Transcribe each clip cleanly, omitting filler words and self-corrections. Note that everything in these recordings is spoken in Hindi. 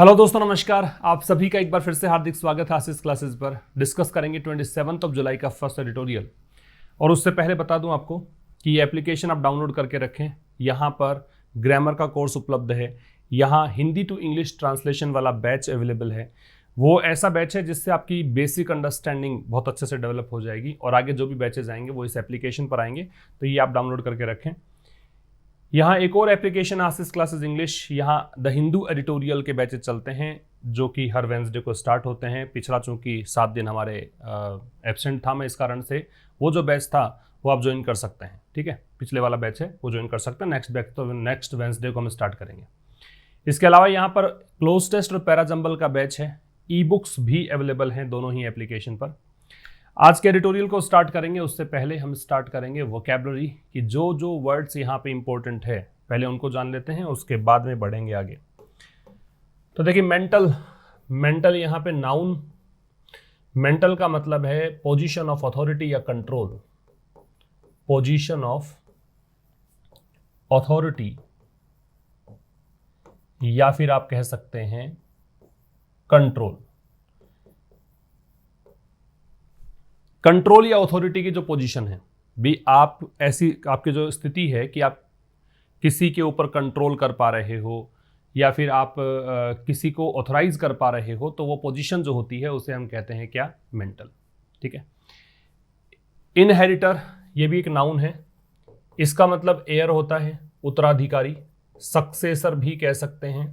हेलो दोस्तों, नमस्कार। आप सभी का एक बार फिर से हार्दिक स्वागत है आशीष क्लासेस पर। डिस्कस करेंगे 27 जुलाई का फर्स्ट एडिटोरियल। और उससे पहले बता दूं आपको कि ये एप्लीकेशन आप डाउनलोड करके रखें। यहाँ पर ग्रामर का कोर्स उपलब्ध है, यहाँ हिंदी टू इंग्लिश ट्रांसलेशन वाला बैच अवेलेबल है। वो ऐसा बैच है जिससे आपकी बेसिक अंडरस्टैंडिंग बहुत अच्छे से डेवलप हो जाएगी और आगे जो भी बैचेज आएंगे वो इस एप्लीकेशन पर आएंगे, तो ये आप डाउनलोड करके रखें। यहाँ एक और एप्लीकेशन आशीष क्लासेस इंग्लिश, यहाँ द हिंदू एडिटोरियल के बैचेज चलते हैं जो कि हर वेंसडे को स्टार्ट होते हैं। पिछला चूंकि 7 दिन हमारे एब्सेंट था मैं, इस कारण से वो जो बैच था वो आप ज्वाइन कर सकते हैं। ठीक है, पिछले वाला बैच है वो ज्वाइन कर सकते हैं। नेक्स्ट बैच तो नेक्स्ट वेंसडे को हम स्टार्ट करेंगे। इसके अलावा यहाँ पर क्लोज टेस्ट और पैराजंबल का बैच है। ई बुक्स भी अवेलेबल हैं दोनों ही एप्लीकेशन पर। आज के एडिटोरियल को स्टार्ट करेंगे उससे पहले हम स्टार्ट करेंगे वोकैबुलरी की जो वर्ड्स यहाँ पे इंपॉर्टेंट है पहले उनको जान लेते हैं, उसके बाद में बढ़ेंगे आगे। तो देखिए, मेंटल यहाँ पे नाउन। मेंटल का मतलब है पोजीशन ऑफ अथॉरिटी या कंट्रोल। पोजीशन ऑफ अथॉरिटी या फिर आप कह सकते हैं कंट्रोल। कंट्रोल या अथॉरिटी की जो पोजीशन है भी, आप ऐसी आपकी जो स्थिति है कि आप किसी के ऊपर कंट्रोल कर पा रहे हो या फिर आप किसी को ऑथराइज कर पा रहे हो, तो वो पोजीशन जो होती है उसे हम कहते हैं क्या? मेंटल। ठीक है। इनहेरिटर ये भी एक नाउन है। इसका मतलब एयर होता है, उत्तराधिकारी। सक्सेसर भी कह सकते हैं।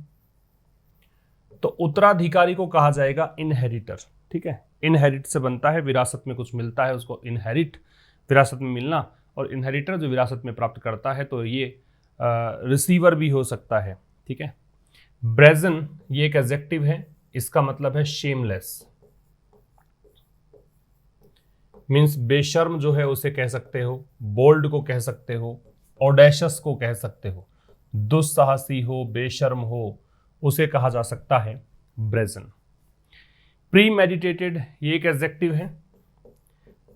तो उत्तराधिकारी को कहा जाएगा इनहेरिटर। ठीक है, इनहेरिट से बनता है, विरासत में कुछ मिलता है उसको इनहेरिट, विरासत में मिलना। और इनहेरिटर जो विरासत में प्राप्त करता है तो ये रिसीवर भी हो सकता है। ठीक है। ब्रेजन ये एक एडजेक्टिव है, इसका मतलब है शेमलेस। मीन्स बेशर्म जो है उसे कह सकते हो, बोल्ड को कह सकते हो, ऑडेशियस को कह सकते हो। दुस्साहसी हो, बेशर्म हो, उसे कहा जा सकता है ब्रेजन। प्री मेडिटेटेड ये एक एडजेक्टिव है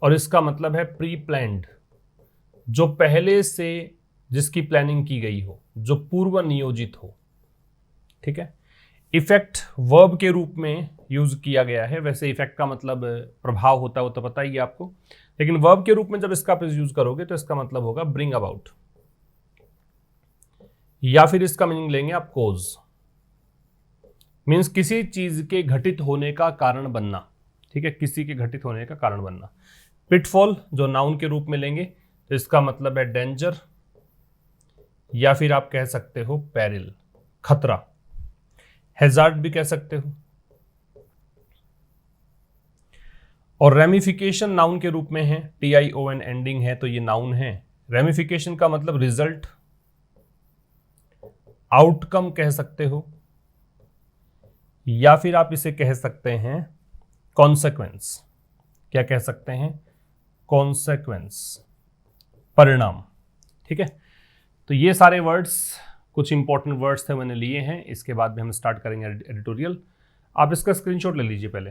और इसका मतलब है प्री प्लान्ड, जो पहले से जिसकी प्लानिंग की गई हो, जो पूर्व नियोजित हो। ठीक है। इफेक्ट वर्ब के रूप में यूज किया गया है। वैसे इफेक्ट का मतलब प्रभाव होता है वो तो पता ही है आपको, लेकिन वर्ब के रूप में जब इसका यूज करोगे तो इसका मतलब होगा ब्रिंग अबाउट, या फिर इसका मीनिंग लेंगे आप कोज। मीन्स किसी चीज के घटित होने का कारण बनना। ठीक है, किसी के घटित होने का कारण बनना। पिटफॉल जो नाउन के रूप में लेंगे तो इसका मतलब है डेंजर, या फिर आप कह सकते हो पेरिल, खतरा। हैजार्ड भी कह सकते हो। और रेमिफिकेशन नाउन के रूप में है, TION एंडिंग है तो ये नाउन है। रेमिफिकेशन का मतलब रिजल्ट, आउटकम कह सकते हो, या फिर आप इसे कह सकते हैं कॉन्सेक्वेंस। क्या कह सकते हैं? कॉन्सेक्वेंस, परिणाम। ठीक है। तो ये सारे वर्ड्स, कुछ इंपॉर्टेंट वर्ड्स थे मैंने लिए हैं। इसके बाद में हम स्टार्ट करेंगे एडिटोरियल। आप इसका स्क्रीनशॉट ले लीजिए पहले।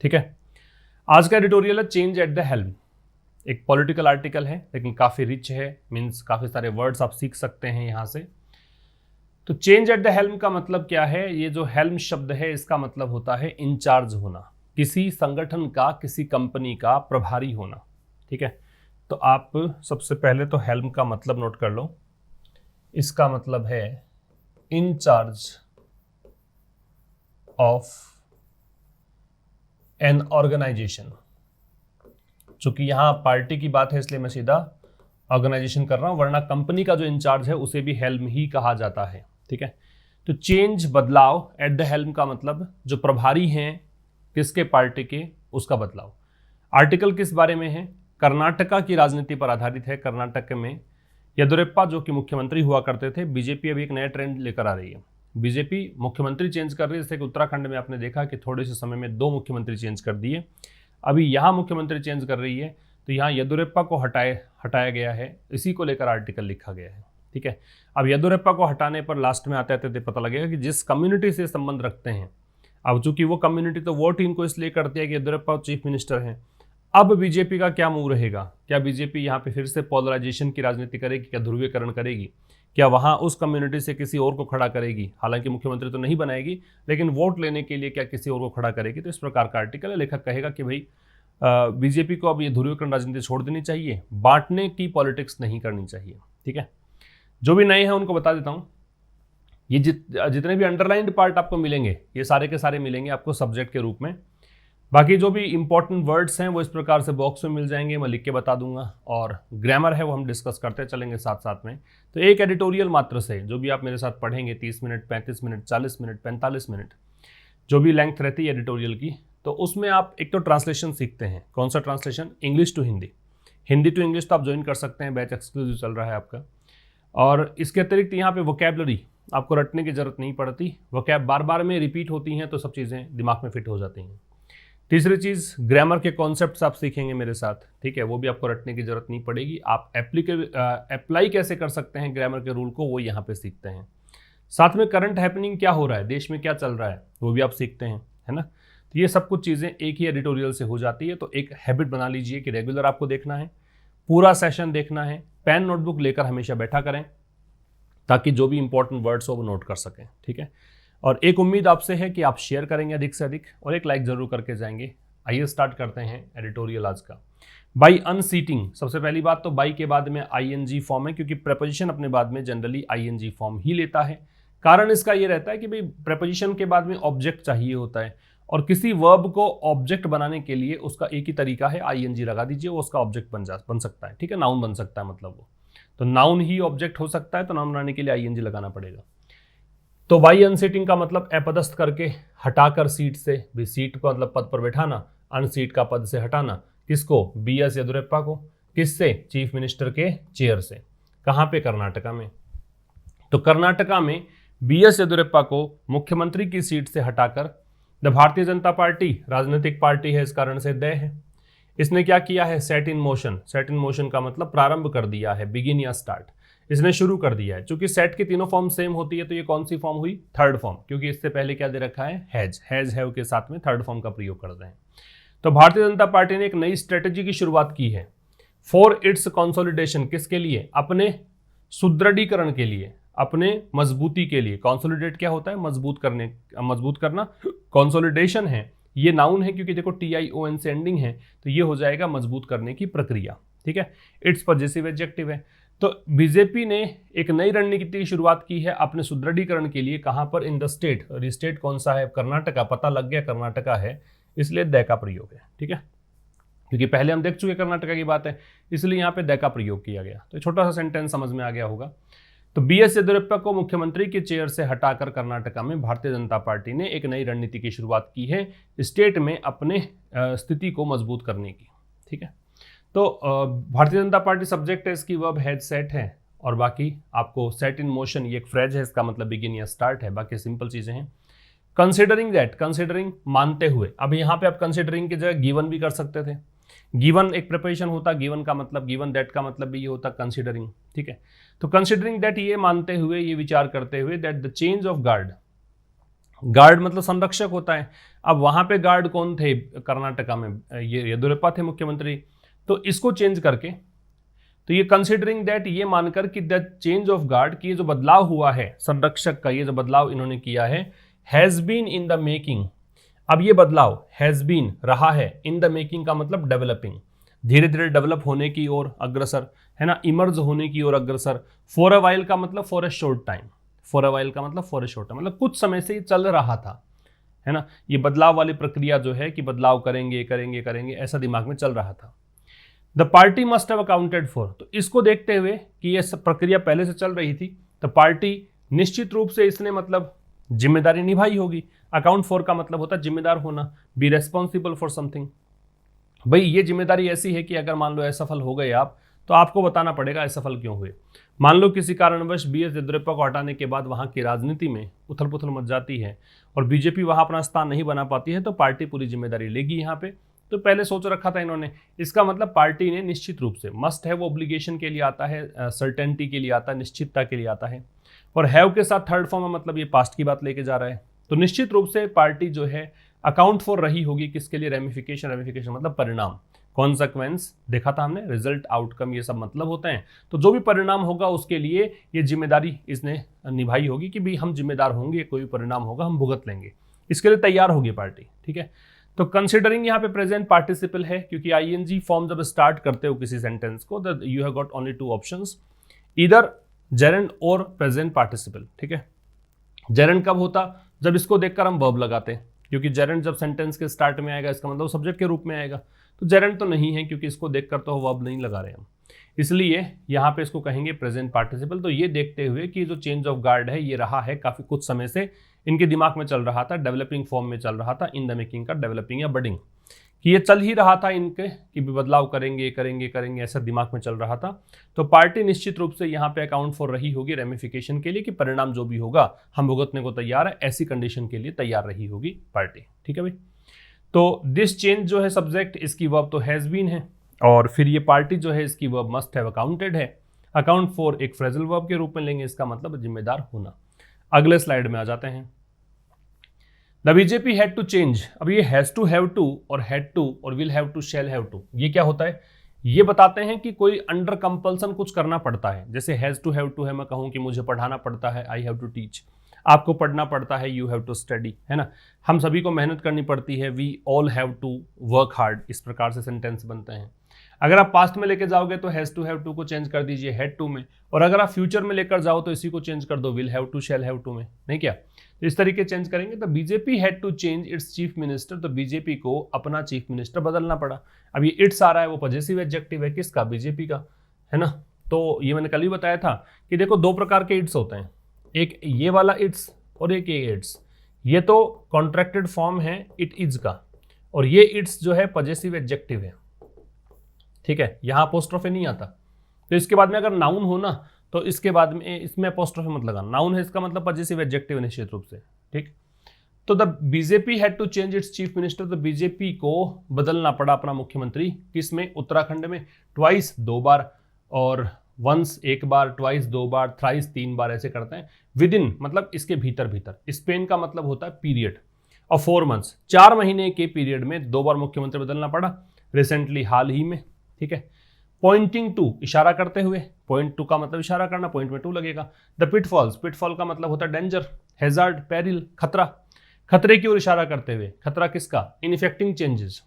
ठीक है। आज का एडिटोरियल है चेंज एट द हेल्म। एक पॉलिटिकल आर्टिकल है लेकिन काफी रिच है, मीन्स काफी सारे वर्ड्स आप सीख सकते हैं यहां से। तो चेंज एट द हेल्म का मतलब क्या है? ये जो हेल्म शब्द है इसका मतलब होता है इंचार्ज होना, किसी संगठन का, किसी कंपनी का प्रभारी होना। ठीक है। तो आप सबसे पहले तो हेल्म का मतलब नोट कर लो। इसका मतलब है इंचार्ज ऑफ एन ऑर्गेनाइजेशन। चूंकि यहां पार्टी की बात है इसलिए मैं सीधा ऑर्गेनाइजेशन कर रहा हूं, वरना कंपनी का जो इंचार्ज है उसे भी हेल्म ही कहा जाता है। ठीक है। तो चेंज, बदलाव, एट द हेल्म का मतलब जो प्रभारी हैं किसके? पार्टी के, उसका बदलाव। आर्टिकल किस बारे में है? कर्नाटका की राजनीति पर आधारित है। कर्नाटक में येदुरप्पा जो कि मुख्यमंत्री हुआ करते थे। बीजेपी अभी एक नया ट्रेंड लेकर आ रही है। बीजेपी मुख्यमंत्री चेंज कर रही है, जैसे कि उत्तराखंड में आपने देखा कि थोड़े से समय में 2 मुख्यमंत्री चेंज कर दिए। अभी यहाँ मुख्यमंत्री चेंज कर रही है, तो यहाँ येदुरप्पा को हटाया गया है। इसी को लेकर आर्टिकल लिखा गया है। ठीक है। अब येदुरप्पा को हटाने पर लास्ट में आते आते पता लगेगा कि जिस कम्युनिटी से संबंध रखते हैं, अब चूंकि वो कम्युनिटी तो वोट इनको इसलिए करती है कि येदुरप्पा चीफ मिनिस्टर हैं। अब बीजेपी का क्या मूव रहेगा? क्या बीजेपी यहाँ पे फिर से पोलराइजेशन की राजनीति करेगी? क्या ध्रुवीकरण करेगी? क्या वहाँ उस कम्युनिटी से किसी और को खड़ा करेगी, हालांकि मुख्यमंत्री तो नहीं बनाएगी, लेकिन वोट लेने के लिए क्या किसी और को खड़ा करेगी। तो इस प्रकार का आर्टिकल है। लेखक कहेगा कि भाई बीजेपी को अब ये ध्रुवीकरण राजनीति छोड़ देनी चाहिए, बांटने की पॉलिटिक्स नहीं करनी चाहिए। ठीक है, जो भी नए हैं उनको बता देता हूँ, ये जितने भी अंडरलाइंड पार्ट आपको मिलेंगे ये सारे के सारे मिलेंगे आपको सब्जेक्ट के रूप में। बाकी जो भी इंपॉर्टेंट वर्ड्स हैं वो इस प्रकार से बॉक्स में मिल जाएंगे, मैं लिख के बता दूंगा, और ग्रामर है वो हम डिस्कस करते चलेंगे साथ साथ में। तो एक एडिटोरियल मात्र से जो भी आप मेरे साथ पढ़ेंगे 30 मिनट, 35 मिनट, 40 मिनट, 45 मिनट, जो भी लेंथ रहती है एडिटोरियल की, तो उसमें आप एक तो ट्रांसलेशन सीखते हैं। कौन सा translation? English to Hindi, Hindi to English. तो आप ज्वाइन कर सकते हैं, बैच एक्सक्लूसिव चल रहा है आपका। और इसके अतिरिक्त यहाँ पे वोकैबलरी आपको रटने की जरूरत नहीं पड़ती, वोकैब बार बार में रिपीट होती हैं तो सब चीज़ें दिमाग में फिट हो जाती हैं। तीसरी चीज़, ग्रामर के कॉन्सेप्ट्स आप सीखेंगे मेरे साथ, ठीक है, वो भी आपको रटने की जरूरत नहीं पड़ेगी। आप अप्लाई कैसे कर सकते हैं ग्रामर के रूल को, वो यहाँ पे सीखते हैं। साथ में करंट हैपनिंग क्या हो रहा है, देश में क्या चल रहा है, वो भी आप सीखते हैं, है ना। तो ये सब कुछ चीज़ें एक ही एडिटोरियल से हो जाती है। तो एक हैबिट बना लीजिए कि रेगुलर आपको देखना है, पूरा सेशन देखना है, पेन नोटबुक लेकर हमेशा बैठा करें ताकि जो भी इंपॉर्टेंट वर्ड्स हो वो नोट कर सकें। ठीक है, और एक उम्मीद आपसे है कि आप शेयर करेंगे अधिक से अधिक और एक लाइक जरूर करके जाएंगे। आइए स्टार्ट करते हैं एडिटोरियल आज का। बाई अनसीटिंग, सबसे पहली बात तो बाई के बाद में आईएनजी फॉर्म है, क्योंकि प्रेपोजिशन अपने बाद में जनरली आईएनजी फॉर्म ही लेता है। कारण इसका ये रहता है कि भाई प्रेपोजिशन के बाद में ऑब्जेक्ट चाहिए होता है, और किसी वर्ब को ऑब्जेक्ट बनाने के लिए उसका एक ही तरीका है, आईएनजी लगा दीजिए, वो उसका ऑब्जेक्ट बन सकता है। ठीक है, नाउन बन सकता है, मतलब वो तो नाउन ही ऑब्जेक्ट हो सकता है, तो नाउन बनाने के लिए आईएनजी लगाना पड़ेगा। तो बाई अनसीटिंग का मतलब अपदस्थ करके, हटाकर सीट से, भी सीट को मतलब पद पर बैठाना, अनसीट का पद से हटाना, किसको? बीएस येदियुरप्पा को। किससे? चीफ मिनिस्टर के चेयर से। कहाँ पे? कर्नाटका में। तो कर्नाटका में बीएस येदियुरप्पा को मुख्यमंत्री की सीट से हटाकर, द भारतीय जनता पार्टी राजनीतिक पार्टी है, इस कारण से दय है, इसने क्या किया है? Set in motion. Set in motion का मतलब प्रारंभ कर दिया है, बिगिन या स्टार्ट, इसने शुरू कर दिया है। चूंकि सेट की तीनों फॉर्म सेम होती है तो ये कौन सी फॉर्म हुई? थर्ड फॉर्म, क्योंकि इससे पहले क्या दे रखा है? हैज। हैव के साथ में थर्ड फॉर्म का प्रयोग कर रहे हैं। तो भारतीय जनता पार्टी ने एक नई स्ट्रेटेजी की शुरुआत की है फॉर इट्स कंसोलिडेशन। किसके लिए? अपने सुदृढ़ीकरण के लिए, अपने मजबूती के लिए। कंसोलिडेट क्या होता है? मजबूत करना। कंसोलिडेशन है, ये नाउन है क्योंकि देखो TION से एंडिंग है, तो ये हो जाएगा मजबूत करने की प्रक्रिया। ठीक है, इट्स पॉजिटिव एडजेक्टिव है। तो बीजेपी ने एक नई रणनीति की शुरुआत की है अपने सुदृढ़ीकरण के लिए। कहां पर? In the state. और स्टेट कौन सा है? कर्नाटका। पता लग गया कर्नाटका है, इसलिए द का प्रयोग है। ठीक है, क्योंकि पहले हम देख चुके कर्नाटका की बात है, इसलिए यहाँ पे द का प्रयोग किया गया। तो छोटा सा सेंटेंस समझ में आ गया होगा। तो बीएस येदियुरप्पा को मुख्यमंत्री के चेयर से हटाकर कर्नाटका में भारतीय जनता पार्टी ने एक नई रणनीति की शुरुआत की है, स्टेट में अपने स्थिति को मजबूत करने की। ठीक है, तो भारतीय जनता पार्टी सब्जेक्ट है, इसकी वर्ब हैज सेट है, और बाकी आपको सेट इन मोशन ये एक फ्रेज है, इसका मतलब बिगिन या स्टार्ट है, बाकी सिंपल चीजें हैं। कंसिडरिंग दैट, कंसिडरिंग मानते हुए। अब यहाँ पे आप कंसिडरिंग की जगह गिवन भी कर सकते थे। गिवन एक प्रिपरेशन होता, गिवन का मतलब, गिवन दैट का मतलब भी ये होता कंसिडरिंग। ठीक है, तो कंसिडरिंग दैट ये मानते हुए, ये विचार करते हुए, that the change of guard, guard मतलब संरक्षक होता है। अब वहां पे गार्ड कौन थे कर्नाटका में? ये येदियुरप्पा थे मुख्यमंत्री। तो इसको चेंज करके, तो ये कंसिडरिंग दैट ये मानकर कि द चेंज ऑफ गार्ड की जो बदलाव हुआ है संरक्षक का, ये जो बदलाव इन्होंने किया है, has been in the making. अब ये बदलाव हैज बीन रहा है, इन द मेकिंग का मतलब डेवलपिंग, धीरे धीरे डेवलप होने की ओर अग्रसर है ना, इमर्ज होने की ओर अग्रसर। फॉर अ वाइल का मतलब for a short time, for a while का मतलब फॉर अ शॉर्ट टाइम, मतलब कुछ समय से ये चल रहा था, है ना। ये बदलाव वाली प्रक्रिया जो है कि बदलाव करेंगे करेंगे करेंगे, ऐसा दिमाग में चल रहा था। The party must have accounted for, तो इसको देखते हुए कि ये सब प्रक्रिया पहले से चल रही थी, तो पार्टी निश्चित रूप से इसने मतलब जिम्मेदारी निभाई होगी। अकाउंट फॉर का मतलब होता है जिम्मेदार होना, बी रेस्पॉन्सिबल फॉर समथिंग। भाई ये जिम्मेदारी ऐसी है कि अगर मान लो असफल हो गए आप, तो आपको बताना पड़ेगा असफल क्यों हुए। मान लो किसी कारणवश बीएस येदियुरप्पा को हटाने के बाद वहां की राजनीति में उथल पुथल मच जाती है और बीजेपी वहां अपना स्थान नहीं बना पाती है, तो पार्टी पूरी जिम्मेदारी लेगी यहाँ पे। तो पहले सोच रखा था इन्होंने, इसका मतलब पार्टी ने निश्चित रूप से, मस्ट है वो ऑब्लिगेशन के लिए आता है, सर्टेनिटी के लिए आता है, निश्चितता के लिए आता है, और हैव के साथ थर्ड फॉर्म में मतलब ये पास्ट की बात लेके जा रहा है। तो निश्चित रूप से पार्टी जो है अकाउंट फॉर रही होगी किसके लिए? रेमिफिकेशन। रेमिफिकेशन मतलब परिणाम, कॉन्सिक्वेंस देखा था हमने, रिजल्ट, आउटकम, ये सब मतलब होते हैं। तो जो भी परिणाम होगा उसके लिए ये जिम्मेदारी इसने निभाई होगी कि भाई हम जिम्मेदार होंगे, कोई भी परिणाम होगा हम भुगत लेंगे, इसके लिए तैयार होगी पार्टी। ठीक है, तो कंसिडरिंग यहाँ पे प्रेजेंट पार्टिसिपल है, क्योंकि आईएनजी फॉर्म जब स्टार्ट करते हो किसी सेंटेंस को, that you have got only 2 options, either gerund और प्रेजेंट पार्टिसिपल। ठीक है, जेरेंड कब होता, जब इसको देखकर हम वर्ब लगाते हैं, क्योंकि जेरेंड जब सेंटेंस के स्टार्ट में आएगा इसका मतलब सब्जेक्ट के रूप में आएगा। तो जेरेंड तो नहीं है क्योंकि इसको देखकर तो वर्ब नहीं लगा रहे हम, इसलिए यहाँ पे इसको कहेंगे प्रेजेंट पार्टिसिपल। तो ये देखते हुए कि जो चेंज ऑफ गार्ड है ये रहा है काफी कुछ समय से इनके दिमाग में चल रहा था, डेवलपिंग फॉर्म में चल रहा था, इन द मेकिंग का डेवलपिंग या बडिंग, कि ये चल ही रहा था इनके कि बदलाव करेंगे करेंगे करेंगे, ऐसा दिमाग में चल रहा था। तो पार्टी निश्चित रूप से यहाँ पे अकाउंट फॉर रही होगी रेमिफिकेशन के लिए, कि परिणाम जो भी होगा हम भुगतने को तैयार है, ऐसी कंडीशन के लिए तैयार रही होगी पार्टी। ठीक है भाई, तो दिस चेंज जो है सब्जेक्ट, इसकी वर्ब तो हैज बीन है, और फिर ये पार्टी जो है इसकी वर्ब मस्ट हैव अकाउंटेड है। अकाउंट फॉर एक फ्रेजल वर्ब के रूप में लेंगे, इसका मतलब जिम्मेदार होना। अगले स्लाइड में आ जाते हैं। The BJP had to change, अब ये हैज टू, हैव टू और हैड टू और will have to, shall have to, ये क्या होता है? ये बताते हैं कि कोई अंडर कंपल्सन कुछ करना पड़ता है। जैसे हैज टू, हैव टू है, मैं कहूँ कि मुझे पढ़ाना पड़ता है, आई हैव टू टीच, आपको पढ़ना पड़ता है, यू हैव टू स्टडी, है ना, हम सभी को मेहनत करनी पड़ती है, we all have to work hard, इस प्रकार से सेंटेंस बनते हैं। अगर आप पास्ट में लेके जाओगे तो हैज टू, हैव टू को चेंज कर दीजिए हैड टू में, और अगर आप फ्यूचर में लेकर जाओ तो इसी को चेंज कर दो will have to, shall have to में, नहीं क्या? तो इस तरीके चेंज करेंगे। तो BJP had to change its chief minister, तो बीजेपी को अपना चीफ मिनिस्टर बदलना पड़ा। अब ये इट्स आ रहा है, वो पॉजेसिव एडजेक्टिव है, किसका? बीजेपी का, है ना। तो ये मैंने कल ही बताया था कि देखो 2 प्रकार के इट्स होते हैं, एक ये वाला इट्स और एक ये इट्स। ये तो कॉन्ट्रैक्टेड फॉर्म है इट इज का, और ये इट्स जो है पॉजेसिव एडजेक्टिव है। ठीक है, यहां अपोस्ट्रोफी नहीं आता। तो इसके बाद में अगर नाउन हो ना तो इसके बाद में इसमें अपोस्ट्रोफी मत लगाना, नाउन है इसका मतलब पॉजेसिव एडजेक्टिव निश्चित रूप से। ठीक, तो the BJP had to change its chief minister, तो बीजेपी को बदलना पड़ा अपना मुख्यमंत्री, किसमें? उत्तराखंड में। ट्वाइस 2 बार, और वंस 1 बार, ट्वाइस 2 बार, थ्राइस 3 बार, ऐसे करते हैं। विद इन मतलब इसके भीतर भीतर, स्पेन का मतलब होता है पीरियड, और 4 मंथ्स 4 महीने के पीरियड में 2 बार मुख्यमंत्री बदलना पड़ा, रिसेंटली हाल ही में। ठीक है, पॉइंटिंग टू इशारा करते हुए, पॉइंट टू का मतलब इशारा करना, पॉइंट में टू लगेगा। द पिटफॉल्स, पिटफॉल का मतलब होता है डेंजर, हैजार्ड, पेरिल, खतरा, खतरे की ओर इशारा करते हुए। खतरा किसका? इन इफेक्टिंग चेंजेस,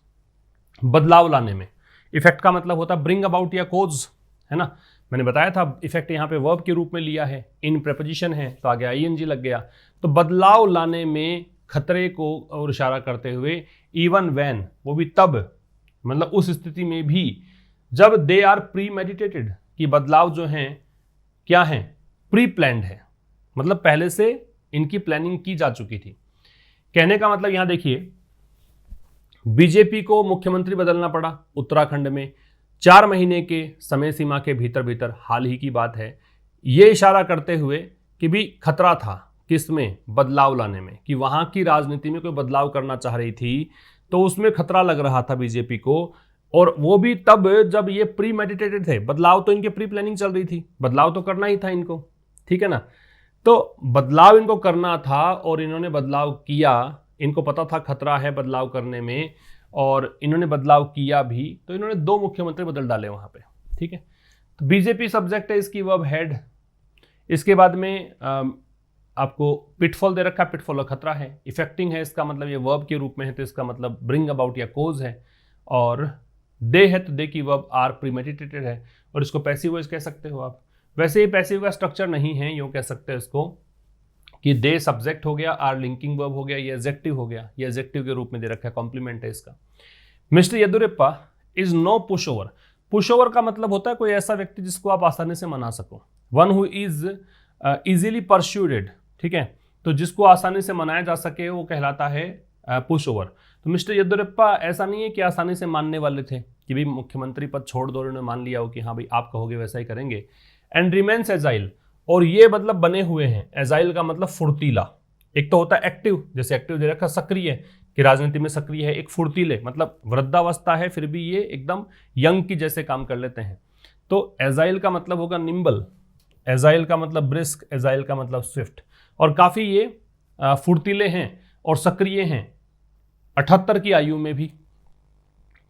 बदलाव लाने में। इफेक्ट का मतलब होता है ब्रिंग अबाउट या कोज, है ना। मैंने बताया था इफेक्ट यहाँ पे वर्ब के रूप में लिया है, इन प्रेपोजिशन है तो आगे आईएनजी लग गया। तो बदलाव लाने में खतरे को और इशारा करते हुए, इवन व्हेन, वो भी तब, मतलब उस स्थिति में भी जब दे आर प्री मेडिटेटेड, कि बदलाव जो हैं क्या हैं? प्री प्लान्ड है, मतलब पहले से इनकी प्लानिंग की जा चुकी थी। कहने का मतलब यहां देखिए, बीजेपी को मुख्यमंत्री बदलना पड़ा उत्तराखंड में 4 महीने के समय सीमा के भीतर भीतर, हाल ही की बात है। ये इशारा करते हुए कि भी खतरा था किसमें? बदलाव लाने में, कि वहां की राजनीति में कोई बदलाव करना चाह रही थी तो उसमें खतरा लग रहा था बीजेपी को, और वो भी तब जब ये प्री मेडिटेटेड थे। बदलाव तो इनके प्री प्लानिंग चल रही थी, बदलाव तो करना ही था इनको, ठीक है ना। तो बदलाव इनको करना था और इन्होंने बदलाव किया, इनको पता था खतरा है बदलाव करने में और इन्होंने बदलाव किया भी, तो इन्होंने 2 मुख्यमंत्री बदल डाले वहां पे, ठीक है। तो बीजेपी सब्जेक्ट है, इसकी वर्ब हैड। इसके बाद में आपको पिटफॉल दे रखा है, पिटफॉल का खतरा है। इफेक्टिंग है, इसका मतलब ये वर्ब के रूप में है तो इसका मतलब ब्रिंग अबाउट या कोज है। और दे है तो दे की वर्ब आर प्रीमेडिटेटेड है, और इसको पैसिव वॉइस कह सकते हो आप। वैसे ये पैसिव का स्ट्रक्चर नहीं है, यूँ कह सकते हो इसको कि दे सब्जेक्ट हो गया, आर लिंकिंग वर्ब हो गया, ये एडजेक्टिव हो गया, ये एडजेक्टिव के रूप में दे रखा है, कॉम्प्लीमेंट है इसका। Mister Yeddyurappa is no push over. Push over का मतलब होता है कोई ऐसा व्यक्ति जिसको आप आसानी से मना सको, वन हु इज इजीली परस्यूडेड, ठीक है। तो जिसको आसानी से मनाया जा सके वो कहलाता है पुश ओवर। तो मिस्टर येदुरप्पा ऐसा नहीं है कि आसानी से मानने वाले थे कि भाई मुख्यमंत्री पद छोड़ दो, उन्होंने मान लिया हो कि हाँ भाई आप कहोगे वैसा ही करेंगे। एंड रिमेन्स एजाइल, और ये मतलब बने हुए हैं। एजाइल का मतलब फुर्तीला। एक तो होता है एक्टिव, जैसे एक्टिव दे रखा सक्रिय कि राजनीति में सक्रिय है, एक फुर्तीले मतलब वृद्धावस्था है फिर भी ये एकदम यंग की जैसे काम कर लेते हैं। तो एजाइल का मतलब होगा निम्बल, एजाइल का मतलब ब्रिस्क, एजाइल का मतलब स्विफ्ट, और काफ़ी ये फुर्तीले हैं और सक्रिय हैं 78 की आयु में भी,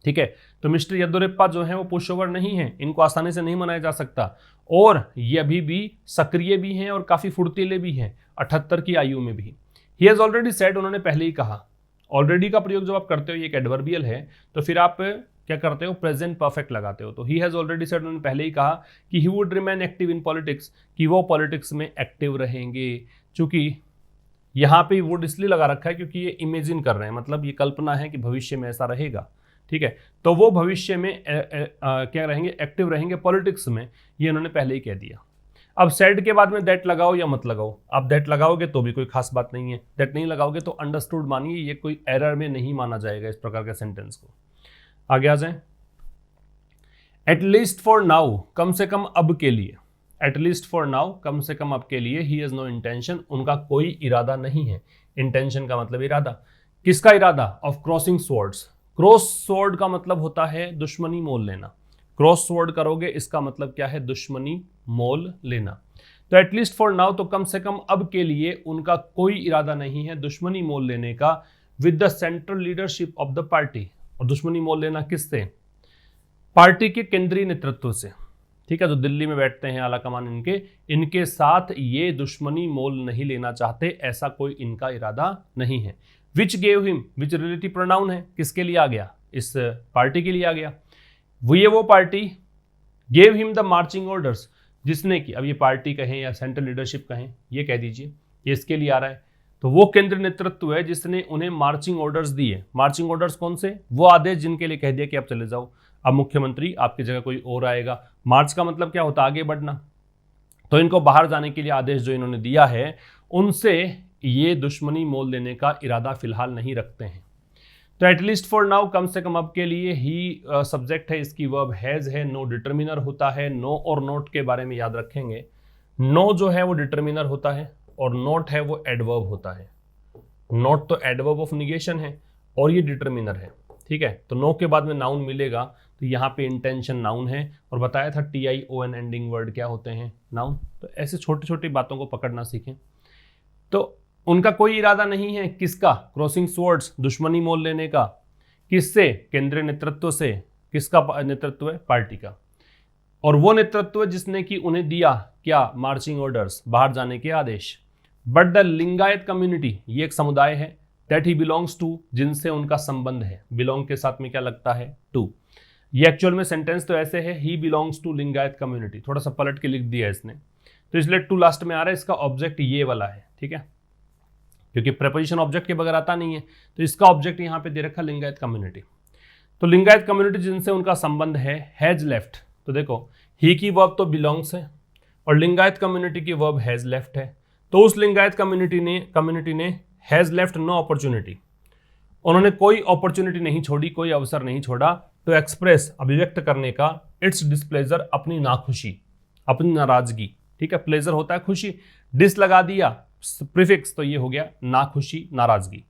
ठीक है। तो मिस्टर येदियुरप्पा जो है वो पुश ओवर नहीं है, इनको आसानी से नहीं मनाया जा सकता, और ये अभी भी सक्रिय भी हैं और काफी फुर्तीले भी हैं 78 की आयु में भी। ही हैज ऑलरेडी सेड, उन्होंने पहले ही कहा। ऑलरेडी का प्रयोग जब आप करते हो, ये एक एडवर्बियल है, तो फिर आप क्या करते हो, प्रेजेंट परफेक्ट लगाते हो। तो ही हैज ऑलरेडी सेड, उन्होंने पहले ही कहा कि he would remain active in politics, कि वो पॉलिटिक्स में एक्टिव रहेंगे। चूंकि यहाँ पे वुड इसलिए लगा रखा है क्योंकि ये इमेजिन कर रहे हैं, मतलब ये कल्पना है कि भविष्य में ऐसा रहेगा, ठीक है। तो वो भविष्य में क्या रहेंगे, एक्टिव रहेंगे पॉलिटिक्स में, ये उन्होंने पहले ही कह दिया। अब सेड के बाद में दैट लगाओ या मत लगाओ, आप दैट लगाओगे तो भी कोई खास बात नहीं है, दैट नहीं लगाओगे तो अंडरस्टूड मानिए, ये कोई एरर में नहीं माना जाएगा इस प्रकार के सेंटेंस को। आगे आ जाए। एटलीस्ट फॉर नाउ, कम से कम अब के लिए, एटलीस्ट फॉर नाउ, कम से कम अब के लिए, ही हैज नो इंटेंशन, उनका कोई इरादा नहीं है। इंटेंशन का मतलब इरादा, किसका इरादा, of crossing swords. Cross sword का मतलब होता है दुश्मनी मोल लेना, क्रॉस स्वॉर्ड करोगे इसका मतलब क्या है, दुश्मनी मोल लेना। तो एटलीस्ट फॉर नाउ, तो कम से कम अब के लिए उनका कोई इरादा नहीं है दुश्मनी मोल लेने का, with the central leadership of the party. और दुश्मनी मोल लेना किससे, पार्टी के केंद्रीय नेतृत्व से, ठीक है, जो दिल्ली में बैठते हैं आला कमान इनके साथ ये दुश्मनी मोल नहीं लेना चाहते, ऐसा कोई इनका इरादा नहीं है। Which gave him, which relative pronoun है, किसके लिए आ गया, इस पार्टी के लिए आ गया। वो party gave him the marching orders, जिसने कि, अब ये पार्टी कहें या सेंट्रल लीडरशिप कहें, ये कह दीजिए, ये इसके लिए आ रहा है। तो वो केंद्र नेतृत्व है जिसने उन्हें मार्चिंग ऑर्डर्स दिए। मार्चिंग ऑर्डर्स कौन से, वो आदेश जिनके लिए कह दिया कि आप चले जाओ, अब मुख्यमंत्री आपकी जगह कोई और आएगा। मार्च का मतलब क्या होता है, आगे बढ़ना। तो इनको बाहर जाने के लिए आदेश जो इन्होंने दिया है, उनसे ये दुश्मनी मोल लेने का इरादा फिलहाल नहीं रखते हैं। तो एटलीस्ट फॉर नाउ, कम से कम अब के लिए, ही सब्जेक्ट है, इसकी वर्ब हैज है, नो डिटर्मिनर होता है। नो और नोट के बारे में याद रखेंगे, नो जो है वो डिटर्मिनर होता है और नोट है वो एडवर्ब होता है। नोट तो एडवर्ब ऑफ निगेशन है और ये डिटर्मिनर है, ठीक है। तो नो के बाद में नाउन मिलेगा, तो यहाँ पे इंटेंशन नाउन है, और बताया था TION एंडिंग वर्ड क्या होते हैं, नाउन। तो ऐसे छोटी छोटी बातों को पकड़ना सीखें। तो उनका कोई इरादा नहीं है, किसका, क्रॉसिंग स्वॉर्ड्स, दुश्मनी मोल लेने का, किससे, केंद्रीय नेतृत्व से। किसका नेतृत्व है, पार्टी का। और वो नेतृत्व जिसने कि उन्हें दिया क्या, मार्चिंग ऑर्डर्स, बाहर जाने के आदेश। बट द लिंगायत कम्युनिटी, ये एक समुदाय है, दैट ही बिलोंग्स टू, जिनसे उनका संबंध है। बिलोंग के साथ में क्या लगता है, टू। ये एक्चुअल में सेंटेंस तो ऐसे है, he belongs to Lingayat community, थोड़ा सा पलट के लिख दिया इसने, तो इसलिए टू लास्ट में आ रहा है। इसका ऑब्जेक्ट ये वाला है, ठीक है, क्योंकि प्रेपोजिशन ऑब्जेक्ट के बगैर आता नहीं है, तो इसका ऑब्जेक्ट यहाँ पे दे रखा लिंगायत कम्युनिटी। तो लिंगायत कम्युनिटी जिनसे उनका संबंध है, हैज लेफ्ट। तो देखो, ही की वर्ब तो बिलोंग्स है और लिंगायत कम्युनिटी की वर्ब हैज लेफ्ट है। तो उस लिंगायत कम्युनिटी ने हैज लेफ्ट नो अपॉर्चुनिटी, उन्होंने कोई अपॉर्चुनिटी नहीं छोड़ी, कोई अवसर नहीं छोड़ा, टू एक्सप्रेस, अभिव्यक्त करने का, इट्स डिस्प्लेजर, अपनी नाखुशी, अपनी नाराजगी, ठीक है। प्लेजर होता है खुशी, डिस लगा दिया प्रीफिक्स, तो ये हो गया नाखुशी, नाराजगी।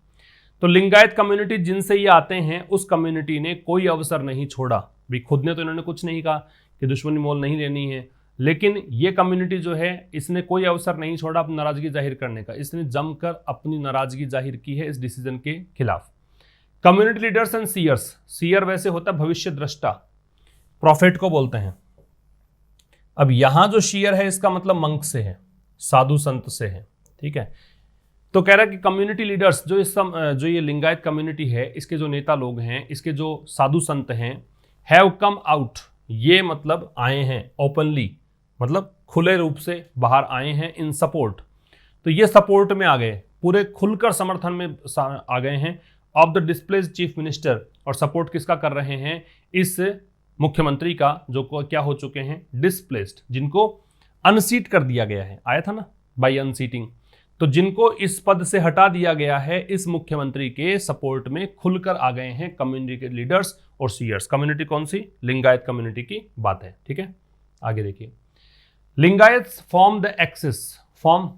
तो लिंगायत कम्युनिटी जिनसे ये आते हैं, उस कम्युनिटी ने कोई अवसर नहीं छोड़ा। भी खुद ने तो इन्होंने कुछ नहीं कहा कि दुश्मनी मोल नहीं लेनी है, लेकिन ये कम्युनिटी जो है, इसने कोई अवसर नहीं छोड़ा अपनी नाराजगी जाहिर करने का। इसने जमकर अपनी नाराजगी जाहिर की है इस डिसीजन के खिलाफ। Community leaders and seers, seer वैसे होता है भविष्य दृष्टा, प्रॉफिट को बोलते हैं। अब यहां जो सीयर है इसका मतलब मंक से है, साधु संत से है, ठीक है। तो कह रहा है कि कम्युनिटी लीडर्स, जो ये लिंगायत कम्युनिटी है, इसके जो नेता लोग हैं, इसके जो साधु संत हैं, हैव कम आउट, ये मतलब आए हैं, ओपनली मतलब खुले रूप से बाहर आए हैं, इन सपोर्ट, तो ये सपोर्ट में आ गए, पूरे खुलकर समर्थन में आ गए हैं of the displaced chief minister. और सपोर्ट किसका कर रहे हैं, इस मुख्यमंत्री का, जो क्या हो चुके हैं, डिस्प्लेस्ड, जिनको अनसीट कर दिया गया है, आया था ना बाय अनसीटिंग, तो जिनको इस पद से हटा दिया गया है, इस मुख्यमंत्री के सपोर्ट में खुलकर आ गए हैं कम्युनिटी के लीडर्स और सीयर्स। कम्युनिटी कौन सी, लिंगायत कम्युनिटी की बात है, ठीक है। आगे देखिए, Lingayat form the axis, form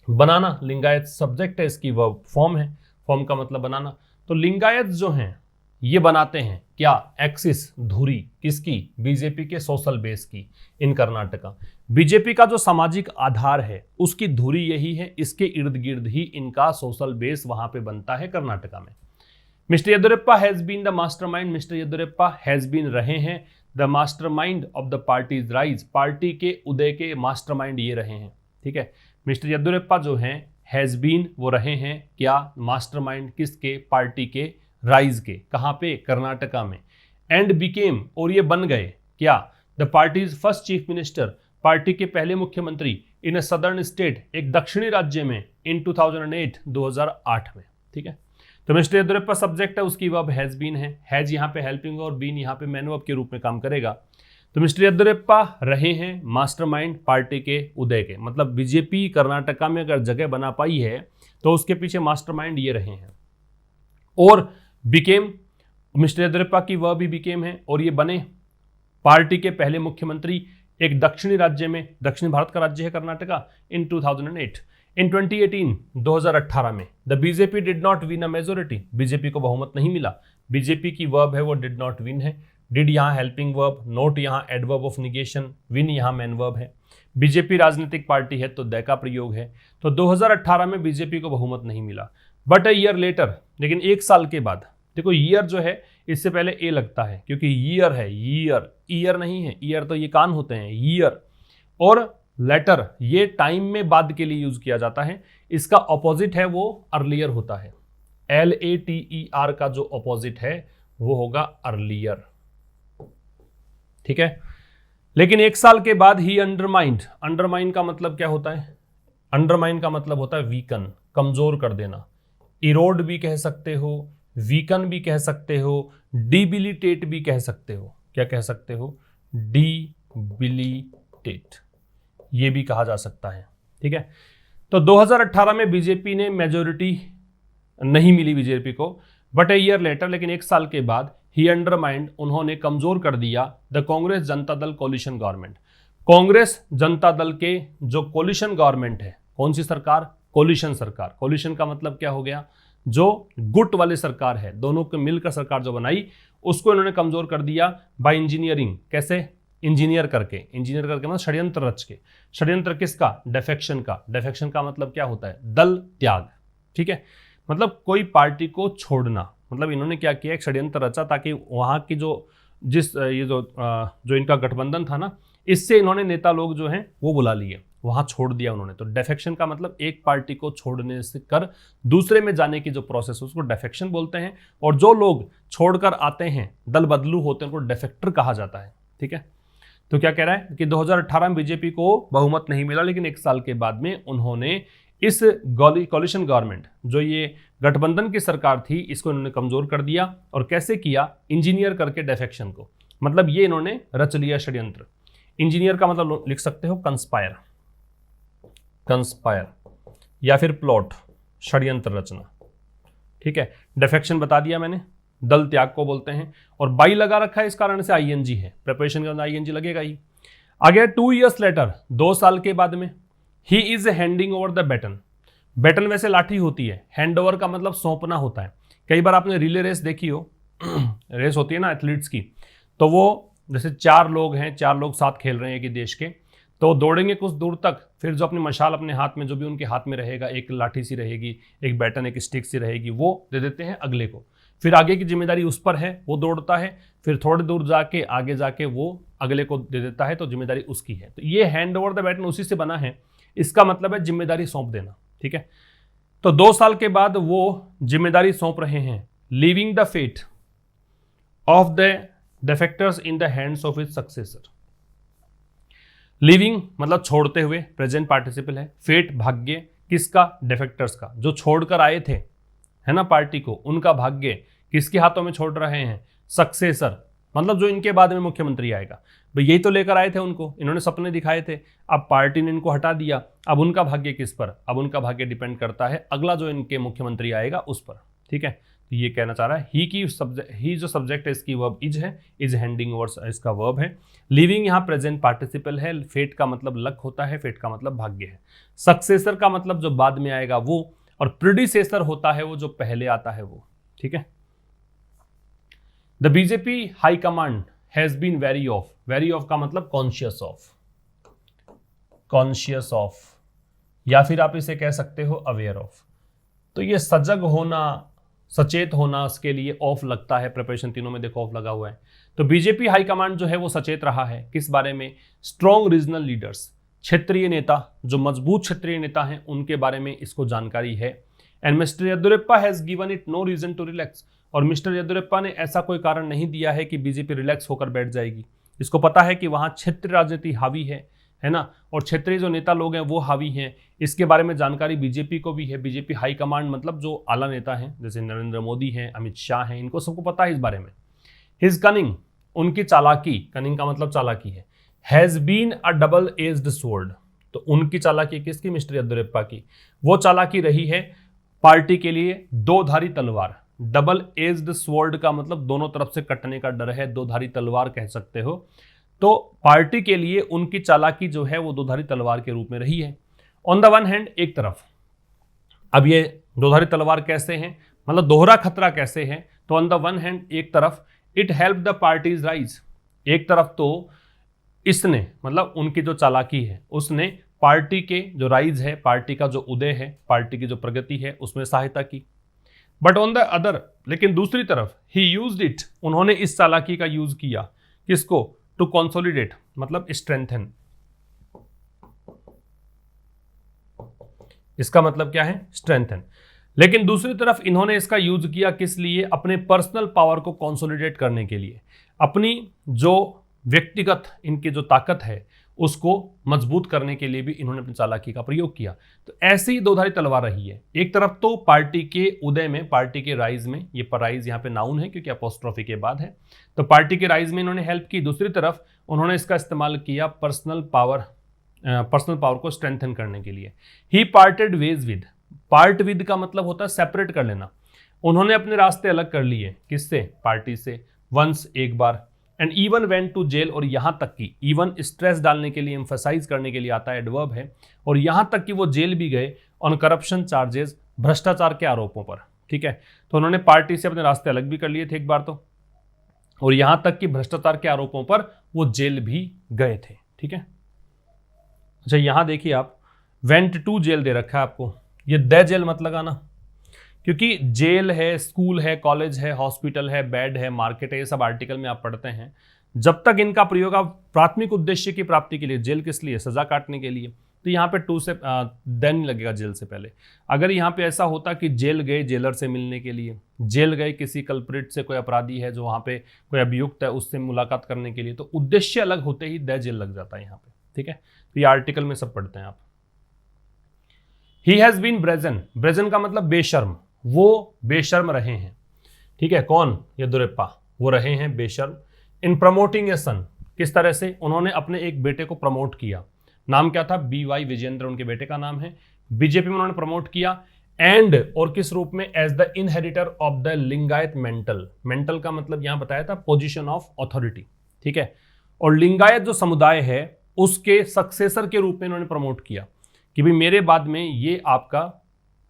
banana, Lingayat subject है, इसकी वर्ब फॉर्म है, फॉर्म का मतलब बनाना। तो लिंगायत जो हैं ये बनाते हैं क्या, एक्सिस, धुरी, किसकी, बीजेपी के सोशल बेस की इन कर्नाटका। बीजेपी का जो सामाजिक आधार है उसकी धुरी यही है, इसके इर्द गिर्द ही इनका सोशल बेस वहां पे बनता है कर्नाटका में। Mister Yeddyurappa has been the mastermind, mister Yeddyurappa has been रहे हैं the mastermind of the party's rise, party के उदय के मास्टरमाइंड ये रहे हैं। ठीक है, मिस्टर येदियुरप्पा जो हैं हैज बीन वो रहे हैं क्या, मास्टरमाइंड किसके, पार्टी के राइज के, कहां पे, कर्नाटका में। एंड बिकेम और ये बन गए क्या, the parties first chief minister, party के पहले मुख्यमंत्री इन अ सदर्न स्टेट, एक दक्षिणी राज्य में, इन 2008 2008 में। ठीक है, तो मिस्टर येदियुरप्पा सब्जेक्ट है, उसकी वर्ब हैज बीन है, हैज यहाँ पे हेल्पिंग और बीन यहाँ पे मैन वर्ब के रूप में काम करेगा। तो मिस्टर येदियुरप्पा रहे हैं मास्टरमाइंड पार्टी के उदय के, मतलब बीजेपी कर्नाटका में अगर जगह बना पाई है तो उसके पीछे मास्टरमाइंड ये रहे हैं। और बिकेम, मिस्टर येदियुरप्पा की वर्ब भी बिकेम है और ये बने पार्टी के पहले मुख्यमंत्री एक दक्षिणी राज्य में, दक्षिण भारत का राज्य है कर्नाटका, इन 2008। इन 2018 2018 में the BJP did not win a majority, BJP को बहुमत नहीं मिला। बीजेपी की वर्ब है वो डिड नॉट विन है, डिड यहाँ हेल्पिंग वर्ब, नोट यहाँ एडवर्ब ऑफ निगेशन, विन यहाँ मैन वर्ब है। बीजेपी राजनीतिक पार्टी है तो द का प्रयोग है। तो 2018 में बीजेपी को बहुमत नहीं मिला। बट अ ईयर लेटर, लेकिन एक साल के बाद, देखो ईयर जो है इससे पहले ए लगता है क्योंकि ईयर है, ईयर ईयर नहीं है, ईयर तो ये कान होते हैं, ईयर। और लेटर ये टाइम में बाद के लिए यूज किया जाता है, इसका ऑपोजिट है वो अर्लियर होता है। LATER का जो ऑपोजिट है वो होगा अर्लियर। ठीक है, लेकिन एक साल के बाद ही अंडरमाइंड, अंडरमाइन का मतलब क्या होता है, अंडरमाइन का मतलब होता है वीकन, कमजोर कर देना। इरोड भी कह सकते हो, वीकन भी कह सकते हो, डिबिलिटेट भी कह सकते हो। क्या कह सकते हो, डिबिलिटेट, ये भी कहा जा सकता है। ठीक है, तो 2018 में बीजेपी ने मेजोरिटी नहीं मिली बीजेपी को, बट ए ईयर लेटर, लेकिन एक साल के बाद ही अंडरमाइंड, उन्होंने कमजोर कर दिया the Congress Janata Dal coalition government, Congress Janata Dal के जो कोलिशन गवर्नमेंट है, कौन सी सरकार, कोलिशन सरकार। कोलिशन का मतलब क्या हो गया, जो गुट वाली सरकार है, दोनों को मिलकर सरकार जो बनाई, उसको इन्होंने कमजोर कर दिया बाय इंजीनियरिंग। कैसे, इंजीनियर करके, इंजीनियर करके मतलब षड्यंत्र रच के। षड्यंत्र किसका, डेफेक्शन का। डेफेक्शन का मतलब क्या होता है, दल त्याग। ठीक है, मतलब कोई पार्टी को छोड़ना, मतलब इन्होंने क्या किया, एक षड्यंत्र रचा ताकि वहां की जो जो इनका गठबंधन था ना, इससे इन्होंने नेता लोग जो हैं वो बुला लिए, वहां छोड़ दिया उन्होंने। तो डेफेक्शन का मतलब एक पार्टी को छोड़ने से कर दूसरे में जाने की जो प्रोसेस, उसको डेफेक्शन बोलते हैं। और जो लोग छोड़कर आते हैं, दल बदलू होते हैं, उनको डेफेक्टर कहा जाता है। ठीक है, तो क्या कह रहा है कि 2018 में बीजेपी को बहुमत नहीं मिला, लेकिन एक साल के बाद में उन्होंने इस कोलिशन गवर्नमेंट, जो ये गठबंधन की सरकार थी, इसको इन्होंने कमजोर कर दिया। और कैसे किया, इंजीनियर करके डेफेक्शन को, मतलब ये इन्होंने रच लिया षड्यंत्र। इंजीनियर का मतलब लिख सकते हो कंस्पायर, कंस्पायर या फिर प्लॉट, षड्यंत्र रचना। ठीक है, डेफेक्शन बता दिया मैंने, दल त्याग को बोलते हैं। और बाई लगा रखा है इस कारण से आईएनजी है, प्रिपरेशन के अंदर आईएनजी लगेगा ही। आगे 2 years लेटर, 2 साल के बाद में, he is handing over the baton. Baton वैसे लाठी होती है, हैंड ओवर का मतलब सौंपना होता है। कई बार आपने रिले रेस देखी हो, रेस होती है ना एथलीट्स की, तो वो जैसे 4 लोग हैं, 4 लोग साथ खेल रहे हैं एक ही देश के, तो दौड़ेंगे कुछ दूर तक, फिर जो अपनी मशाल अपने हाथ में, जो भी उनके हाथ में रहेगा, एक लाठी सी रहेगी, एक बैटन, एक स्टिक सी रहेगी, वो दे देते हैं अगले को। फिर आगे की जिम्मेदारी उस पर है, वो दौड़ता है, फिर थोड़ी दूर जाके आगे जाके वो अगले को दे देता है, तो जिम्मेदारी उसकी है। तो ये हैंड ओवर द बैटन उसी से बना है, इसका मतलब है जिम्मेदारी सौंप देना। ठीक है, तो 2 साल के बाद वो जिम्मेदारी सौंप रहे हैं, leaving the fate of the defectors in the hands of his successor. Leaving मतलब छोड़ते हुए, प्रेजेंट पार्टिसिपल है। फेट भाग्य, किसका, डिफेक्टर्स का, जो छोड़कर आए थे, है ना, पार्टी को, उनका भाग्य किसके हाथों में छोड़ रहे हैं, सक्सेसर, मतलब जो इनके बाद में मुख्यमंत्री आएगा। भाई यही तो लेकर आए थे उनको, इन्होंने सपने दिखाए थे, अब पार्टी ने इनको हटा दिया, अब उनका भाग्य किस पर, अब उनका भाग्य डिपेंड करता है अगला जो इनके मुख्यमंत्री आएगा उस पर। ठीक है, तो ये कहना चाह रहा है ही जो सब्जेक्ट है इसकी वर्ब इज है, इज हैंडिंग ओवर इसका वर्ब है। लिविंग यहाँ प्रेजेंट पार्टिसिपल है। फेट का मतलब लक होता है, फेट का मतलब भाग्य है। सक्सेसर का मतलब जो बाद में आएगा वो, और प्रीडिसेसर होता है वो जो पहले आता है वो। ठीक है, the BJP high command has been wary of का मतलब कॉन्शियस ऑफ, या फिर आप इसे कह सकते हो अवेयर ऑफ। तो ये सजग होना, सचेत होना उसके लिए ऑफ लगता है, प्रिपरेशन तीनों में देखो ऑफ लगा हुआ है। तो बीजेपी हाईकमांड जो है वो सचेत रहा है किस बारे में, स्ट्रॉन्ग रीजनल लीडर्स, क्षेत्रीय नेता, जो मजबूत क्षेत्रीय नेता हैं उनके बारे में इसको जानकारी है। And mister Yeddyurappa has given it no reason to relax, और मिस्टर येदियुरप्पा ने ऐसा कोई कारण नहीं दिया है कि बीजेपी रिलैक्स होकर बैठ जाएगी। इसको पता है कि वहां क्षेत्रीय राजनीति हावी है ना, और क्षेत्रीय जो नेता लोग हैं वो हावी हैं। इसके बारे में जानकारी बीजेपी को भी है। बीजेपी हाईकमांड मतलब जो आला नेता हैं जैसे नरेंद्र मोदी हैं, अमित शाह हैं, इनको सबको पता है इस बारे में। हिज कनिंग, उनकी चालाकी, कनिंग का मतलब चालाकी है, has been a double edged sword, तो उनकी चालाकी किसकी, मिस्टर येदियुरप्पा की, वो चालाकी रही है पार्टी के लिए दो-धारी तलवार। डबल एज्ड स्वॉर्ड का मतलब दोनों तरफ से कटने का डर है, दो-धारी तलवार कह सकते हो। तो पार्टी के लिए उनकी चालाकी जो है वो दो-धारी तलवार के रूप में रही है। ऑन द वन हैंड, एक तरफ, अब ये दो-धारी तलवार कैसे हैं, मतलब दोहरा खतरा कैसे है, तो ऑन द वन हैंड एक तरफ it help the party's rise, एक तरफ तो इसने मतलब उनकी जो चालाकी है उसने पार्टी के जो राइज है, पार्टी का जो उदय है, पार्टी की जो प्रगति है उसमें सहायता की। बट ऑन द अदर, लेकिन दूसरी तरफ ही यूज्ड इट, उन्होंने इस चालाकी का यूज किया किसको, टू कंसोलिडेट मतलब स्ट्रेंथन, इसका मतलब क्या है, स्ट्रेंथन। लेकिन दूसरी तरफ इन्होंने इसका यूज किया किस लिए, अपने पर्सनल पावर को कंसोलिडेट करने के लिए, अपनी जो व्यक्तिगत इनकी जो ताकत है उसको मजबूत करने के लिए भी इन्होंने अपनी चालाकी का प्रयोग किया। तो ऐसी ही दो-धारी तलवार रही है। एक तरफ तो पार्टी के उदय में, पार्टी के राइज में, ये राइज यहाँ पे नाउन है क्योंकि अपोस्ट्रोफी के बाद है, तो पार्टी के राइज में इन्होंने हेल्प की। दूसरी तरफ उन्होंने इसका इस्तेमाल किया पर्सनल पावर को स्ट्रेंथन करने के लिए। He parted ways with, part with का मतलब होता है सेपरेट कर लेना, उन्होंने अपने रास्ते अलग कर लिए किससे, पार्टी से, वंस एक बार। And even went to jail, और यहां तक कि इवन स्ट्रेस डालने के लिए, एम्फसाइज करने के लिए आता है, एडवर्ब है, और यहां तक कि वो जेल भी गए ऑन करप्शन चार्जेस, भ्रष्टाचार के आरोपों पर। ठीक है, तो उन्होंने पार्टी से अपने रास्ते अलग भी कर लिए थे एक बार तो, और यहां तक कि भ्रष्टाचार के आरोपों पर वो जेल भी गए थे। ठीक है, अच्छा यहां देखिए आप वेंट टू जेल दे रखा है आपको, ये द जेल मत लगाना, क्योंकि जेल है, स्कूल है, कॉलेज है, हॉस्पिटल है, बेड है, मार्केट है, ये सब आर्टिकल में आप पढ़ते हैं। जब तक इनका प्रयोग आप प्राथमिक उद्देश्य की प्राप्ति के लिए, जेल किस लिए, सजा काटने के लिए, तो यहाँ पे टू से देन लगेगा जेल से पहले। अगर यहाँ पे ऐसा होता कि जेल गए जेलर से मिलने के लिए, जेल गए किसी कल्प्रिट से, कोई अपराधी है जो वहाँ पे कोई अभियुक्त है उससे मुलाकात करने के लिए, तो उद्देश्य अलग होते ही द जेल लग जाता है यहाँ पे। ठीक है, तो ये आर्टिकल में सब पढ़ते हैं आप। He has been brazen, brazen का मतलब बेशर्म, वो बेशर्म रहे हैं। ठीक है, कौन, येदियुरप्पा, वो रहे हैं बेशर्म। इन प्रमोटिंग ए सन, किस तरह से, उन्होंने अपने एक बेटे को प्रमोट किया, नाम क्या था, BY विजेंद्र उनके बेटे का नाम है, बीजेपी में उन्होंने प्रमोट किया। एंड, और किस रूप में, as the inheritor of the Lingayat mantle, mantle का मतलब यहां बताया था पोजीशन ऑफ अथॉरिटी। ठीक है, और लिंगायत जो समुदाय है उसके सक्सेसर के रूप में इन्होंने प्रमोट किया कि भाई मेरे बाद में ये आपका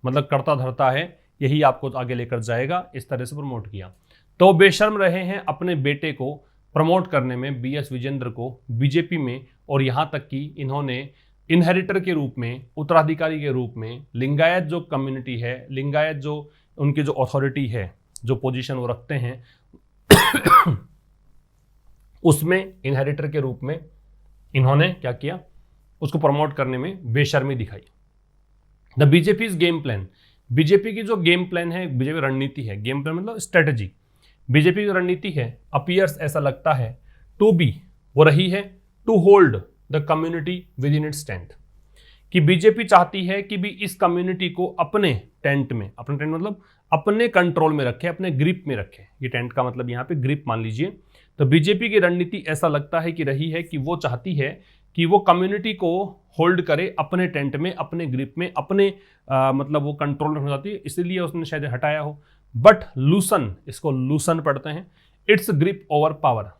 मतलब करता धरता है, यही आपको आगे लेकर जाएगा, इस तरह से प्रमोट किया। तो बेशर्म रहे हैं अपने बेटे को प्रमोट करने में, BS विजेंद्र को बीजेपी में, और यहां तक कि इन्होंने इनहेरिटर के रूप में, उत्तराधिकारी के रूप में, लिंगायत जो कम्युनिटी है, लिंगायत जो उनकी जो अथॉरिटी है, जो पोजीशन वो रखते हैं उसमें इनहेरिटर के रूप में इन्होंने क्या किया, उसको प्रमोट करने में बेशर्मी दिखाई। द बीजेपीज गेम प्लान, बीजेपी की जो गेम प्लान है, बीजेपी रणनीति है, गेम प्लान मतलब स्ट्रेटजी, बीजेपी की रणनीति है, अपीयर्स ऐसा लगता है, टू बी वो रही है, to hold the community within its tent, कि बीजेपी चाहती है कि भी इस कम्युनिटी को अपने टेंट में, अपने टेंट मतलब अपने कंट्रोल में रखे, अपने ग्रिप में रखे। ये टेंट का मतलब यहाँ पे ग्रिप मान लीजिए। तो बीजेपी की रणनीति ऐसा लगता है कि रही है कि वो चाहती है कि वो कम्युनिटी को होल्ड करे अपने टेंट में, अपने ग्रिप में, अपने मतलब वो कंट्रोल में हो जाती है, इसीलिए उसने शायद हटाया हो। बट लूसन, इसको लूसन पढ़ते हैं, इट्स ग्रिप ओवर पावर,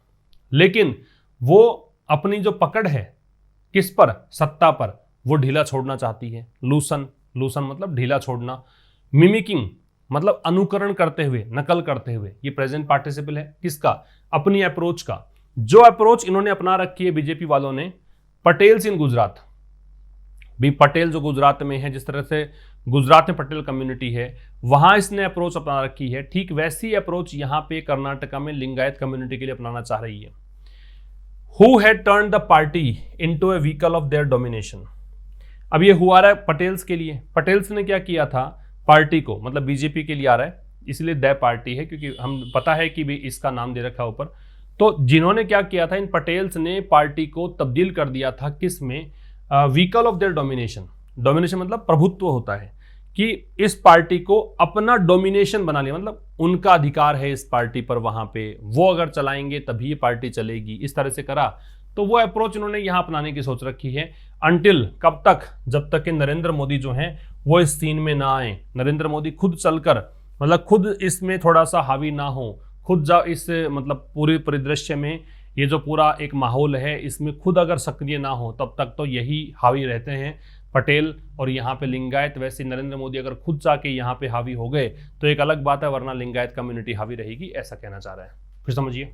लेकिन वो अपनी जो पकड़ है किस पर, सत्ता पर, वो ढीला छोड़ना चाहती है। लूसन, लूसन मतलब ढीला छोड़ना। मिमिकिंग मतलब अनुकरण करते हुए, नकल करते हुए, ये प्रेजेंट पार्टिसिपल है किसका, अपनी अप्रोच का। जो अप्रोच इन्होंने अपना रखी है बीजेपी वालों ने, पटेल्स इन गुजरात, भी पटेल जो गुजरात में है, जिस तरह से गुजरात में पटेल कम्युनिटी है, वहां इसने अप्रोच अपना रखी है। ठीक वैसी अप्रोच यहाँ पे कर्नाटका में लिंगायत कम्युनिटी के लिए अपनाना चाह रही है। Who had turned the party into A vehicle of their domination. अब ये हुआ रहा है पटेल्स के लिए। पटेल्स ने क्या किया था, पार्टी को, मतलब बीजेपी के लिए आ रहा है, इसलिए द पार्टी है क्योंकि हम पता है कि भी इसका नाम दे रखा है ऊपर। तो जिन्होंने क्या किया था, इन पटेल्स ने पार्टी को तब्दील कर दिया था किस में, vehicle of their domination. Domination मतलब प्रभुत्व होता है, कि इस पार्टी को अपना डोमिनेशन बना लिया, मतलब उनका अधिकार है इस पार्टी पर, वहां पे वो अगर चलाएंगे तभी ये पार्टी चलेगी, इस तरह से करा। तो वो अप्रोच इन्होंने यहां अपनाने की सोच रखी है। अंटिल कब तक, जब तक कि नरेंद्र मोदी जो हैं वो इस सीन में ना आए, नरेंद्र मोदी खुद चलकर, मतलब खुद इसमें थोड़ा सा हावी ना हो, खुद जा इस मतलब पूरे परिदृश्य में, ये जो पूरा एक माहौल है इसमें खुद अगर सक्रिय ना हो, तब तक तो यही हावी रहते हैं पटेल और यहाँ पे लिंगायत। वैसे नरेंद्र मोदी अगर खुद जाके यहाँ पे हावी हो गए तो एक अलग बात है, वरना लिंगायत कम्युनिटी हावी रहेगी, ऐसा कहना चाह रहा है। फिर समझिए,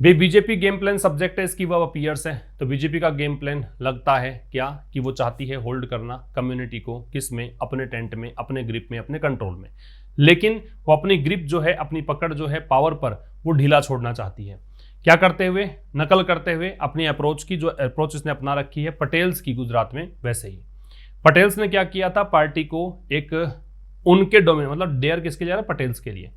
बीजेपी गेम प्लान सब्जेक्ट है इसकी, वह अपीयर्स है। तो बीजेपी का गेम प्लान लगता है क्या, कि वो चाहती है होल्ड करना कम्युनिटी को, किस में, अपने टेंट में, अपने ग्रिप में, अपने कंट्रोल में। लेकिन वो अपनी ग्रिप जो है, अपनी पकड़ जो है पावर पर, वो ढीला छोड़ना चाहती है। क्या करते हुए, नकल करते हुए अपनी अप्रोच की, जो अप्रोच इसने अपना रखी है पटेल्स की गुजरात में, वैसे ही पटेल्स ने क्या किया था, पार्टी को एक उनके डोमिनेशन, मतलब डेयर किसके लिए जा रहा है, पटेल्स के लिए,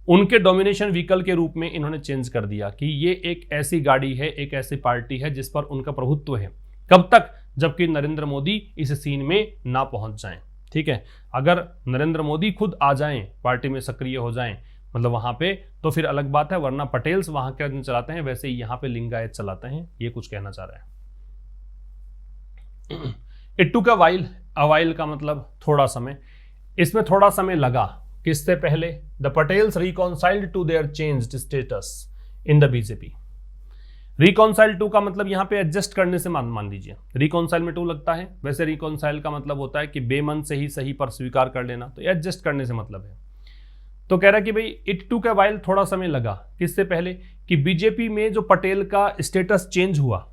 उनके डोमिनेशन व्हीकल के रूप में इन्होंने चेंज कर दिया कि ये एक ऐसी गाड़ी है, एक ऐसी पार्टी है जिस पर उनका प्रभुत्व है। कब तक, जबकि नरेंद्र मोदी इस सीन में ना पहुंच जाएं। ठीक है, अगर नरेंद्र मोदी खुद आ जाएं, पार्टी में सक्रिय हो जाएं, मतलब वहां पे, तो फिर अलग बात है, वरना पटेल्स वहां के दिन चलाते हैं, वैसे ही यहां पे लिंगायत चलाते हैं, ये कुछ कहना चाह रहा है। इट टुक अ वाइल, अवाइल का मतलब थोड़ा समय, इसमें थोड़ा समय लगा। किससे पहले, the Patels reconciled to their changed status in the BJP. Reconcile to का मतलब यहां पे एडजस्ट करने से मान लीजिए, रिकॉन्साइल में टू लगता है, वैसे रिकॉन्साइल का मतलब होता है कि बेमन से ही सही पर स्वीकार कर लेना, तो एडजस्ट करने से मतलब है। तो कह रहा है कि भाई इट टुक अ वाइल, थोड़ा समय लगा, किससे पहले, कि बीजेपी में जो पटेल का स्टेटस चेंज हुआ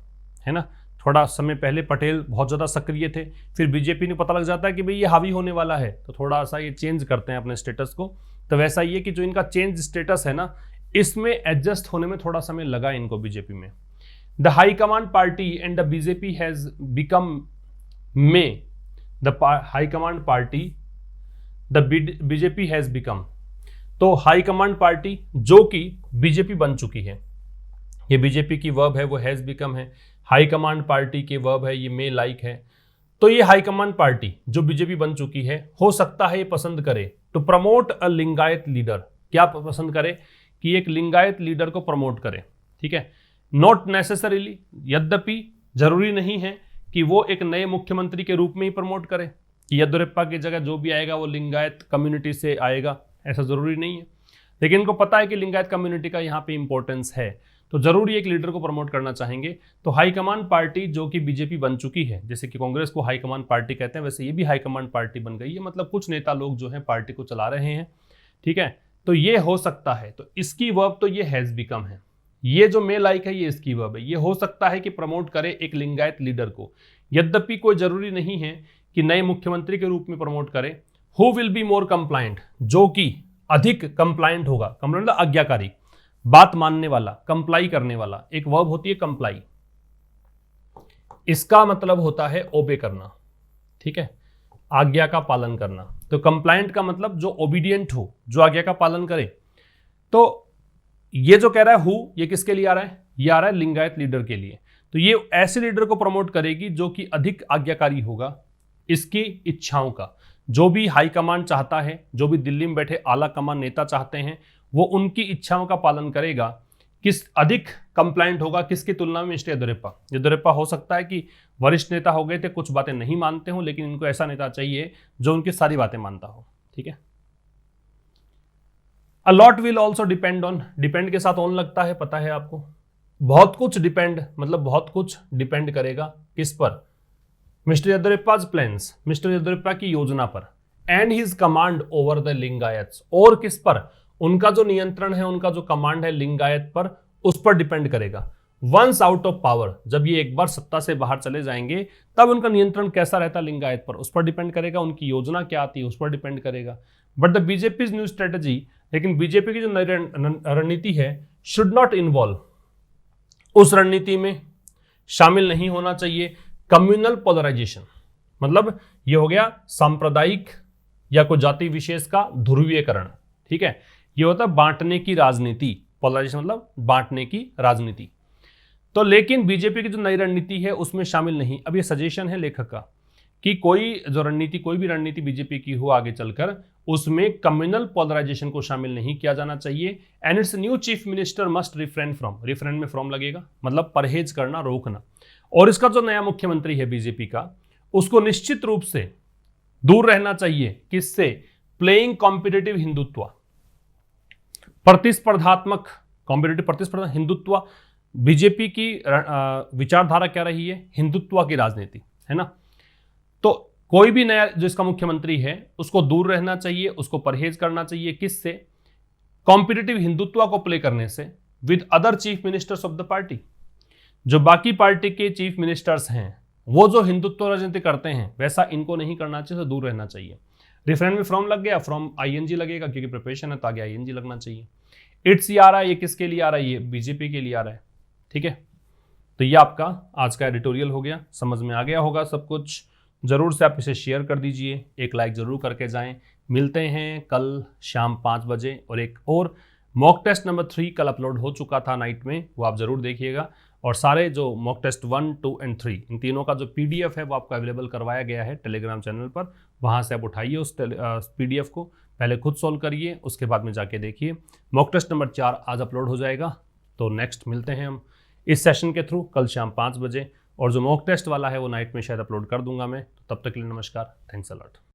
है ना, थोड़ा समय पहले पटेल बहुत ज़्यादा सक्रिय थे, फिर बीजेपी ने पता लग जाता है कि भाई ये हावी होने वाला है, तो थोड़ा सा ये चेंज करते हैं अपने स्टेटस को। तो वैसा ये कि जो इनका चेंज स्टेटस है ना, इसमें एडजस्ट होने में थोड़ा समय लगा इनको बीजेपी में। The high command party and the BJP has become में, the high command party the BJP has become, तो हाई कमांड पार्टी जो कि बीजेपी बन चुकी है, ये बीजेपी की वर्ब है, वो हैज बिकम है, हाई कमांड पार्टी के वर्ब है, ये मे लाइक है। तो ये हाई कमांड पार्टी जो बीजेपी बन चुकी है, हो सकता है ये पसंद करे to promote a Lingayat leader, क्या पसंद करे, कि एक लिंगायत लीडर को प्रमोट करे। ठीक है, नॉट नेसेसरीली, यद्यपि जरूरी नहीं है कि वो एक नए मुख्यमंत्री के रूप में ही प्रमोट करे, कि येदियुरप्पा की जगह जो भी आएगा वो लिंगायत कम्युनिटी से आएगा, ऐसा जरूरी नहीं है। लेकिन इनको पता है कि लिंगायत कम्युनिटी का यहाँ पे इंपॉर्टेंस है, तो जरूर एक लीडर को प्रमोट करना चाहेंगे। तो हाईकमान पार्टी जो कि बीजेपी बन चुकी है, जैसे कि कांग्रेस को हाईकमान पार्टी कहते हैं, वैसे ये भी हाईकमान पार्टी बन गई है, मतलब कुछ नेता लोग जो हैं पार्टी को चला रहे हैं। ठीक है, तो ये हो सकता है, तो इसकी वर्ब तो ये हैज बिकम है, ये जो मे लाइक है ये इसकी वर्ब है। ये हो सकता है कि प्रमोट करे एक लिंगायत लीडर को, यद्यपि कोई जरूरी नहीं है कि नए मुख्यमंत्री के रूप में प्रमोट करे। Who will be more compliant, जो कि अधिक कंप्लायंट होगा, कंप्लायंट मतलब आज्ञाकारी, बात मानने वाला, कंप्लाई करने वाला। एक वर्ब होती है कंप्लाई, इसका मतलब होता है ओबे करना। ठीक है, आज्ञा का पालन करना। तो कंप्लायंट का मतलब जो ओबीडियंट हो, जो आज्ञा का पालन करे। तो ये जो कह रहा है हु, ये किसके लिए आ रहा है, ये आ रहा है लिंगायत लीडर के लिए। तो ये ऐसे लीडर को प्रमोट करेगी जो कि अधिक आज्ञाकारी होगा इसकी इच्छाओं का। जो भी हाई कमांड चाहता है, जो भी दिल्ली में बैठे आला कमान नेता चाहते हैं, वो उनकी इच्छाओं का पालन करेगा। किस अधिक कंप्लायंट होगा, किसकी तुलना में, मिस्टर येदियुरप्पा। येदियुरप्पा हो सकता है कि वरिष्ठ नेता हो गए थे, कुछ बातें नहीं मानते हो, लेकिन इनको ऐसा नेता चाहिए जो उनकी सारी बातें मानता हो। ठीक है, a lot will also depend on, depend के साथ ऑन लगता है, पता है आपको। बहुत कुछ डिपेंड मतलब बहुत कुछ डिपेंड करेगा किस पर, मिस्टर येदियुरप्पा's प्लान्स, मिस्टर येदियुरप्पा की योजना पर, and his command over the Lingayats, और किस पर, उनका जो नियंत्रण है, उनका जो कमांड है लिंगायत पर, उस पर डिपेंड करेगा। वंस आउट ऑफ पावर, जब ये एक बार सत्ता से बाहर चले जाएंगे तब उनका नियंत्रण कैसा रहता लिंगायत पर, उस पर डिपेंड करेगा, उनकी योजना क्या आती है उस पर डिपेंड करेगा। But the BJP new strategy, लेकिन बीजेपी की जो नई रणनीति है, शुड नॉट इन्वॉल्व, उस रणनीति में शामिल नहीं होना चाहिए कम्युनल पोलराइजेशन। मतलब ये हो गया सांप्रदायिक या कोई जाति विशेष का ध्रुवीकरण, ठीक है, ये होता है बांटने की राजनीति। पोलराइजेशन मतलब बांटने की राजनीति। तो लेकिन बीजेपी की जो नई रणनीति है उसमें शामिल नहीं। अब ये सजेशन है लेखक का कि कोई भी रणनीति बीजेपी की हो आगे चलकर, उसमें कम्युनल पोलराइजेशन को शामिल नहीं किया जाना चाहिए। And it's new chief minister must refrain from, refrain में फ्रॉम लगेगा, मतलब परहेज करना, रोकना। और इसका जो नया मुख्यमंत्री है बीजेपी का, उसको निश्चित रूप से दूर रहना चाहिए किससे, प्लेइंग कॉम्पिटिटिव हिंदुत्व, प्रतिस्पर्धात्मक, कॉम्पिटिटिव प्रतिस्पर्धा, हिंदुत्व। बीजेपी की विचारधारा क्या रही है, हिंदुत्व की राजनीति, है ना। तो कोई भी नया जो इसका मुख्यमंत्री है उसको दूर रहना चाहिए, उसको परहेज करना चाहिए किससे, कॉम्पिटिटिव हिंदुत्व को प्ले करने से with other chief ministers of the party. जो बाकी पार्टी के चीफ मिनिस्टर्स हैं वो जो हिंदुत्व राजनीति करते हैं वैसा इनको नहीं करना चाहिए, तो दूर रहना चाहिए। रिफरेंड में फ्रॉम लग गया, फ्रॉम आईएनजी लगेगा क्योंकि प्रिपरेशन है तो आगे आईएनजी लगना चाहिए। इट्स ये आ रहा है, ये किसके लिए आ रहा है, ये बीजेपी के लिए आ रहा है, ठीक है। तो ये आपका आज का एडिटोरियल हो गया, समझ में आ गया होगा सब कुछ। जरूर से आप इसे शेयर कर दीजिए, एक लाइक जरूर करके जाएं। मिलते हैं कल शाम 5 बजे। और एक और मॉक टेस्ट नंबर 3 कल अपलोड हो चुका था नाइट में, वो आप जरूर देखिएगा। और सारे जो मॉक टेस्ट 1, 2 एंड 3 इन तीनों का जो पीडीएफ है वो आपको अवेलेबल करवाया गया है टेलीग्राम चैनल पर, वहाँ से आप उठाइए उस पीडीएफ को, पहले खुद सॉल्व करिए, उसके बाद में जाके देखिए। मॉक टेस्ट नंबर 4 आज अपलोड हो जाएगा। तो नेक्स्ट मिलते हैं हम इस सेशन के थ्रू कल शाम 5 बजे। और जो मॉक टेस्ट वाला है वो नाइट में शायद अपलोड कर दूंगा मैं। तो तब तक के लिए नमस्कार, थैंक्स अ लॉट।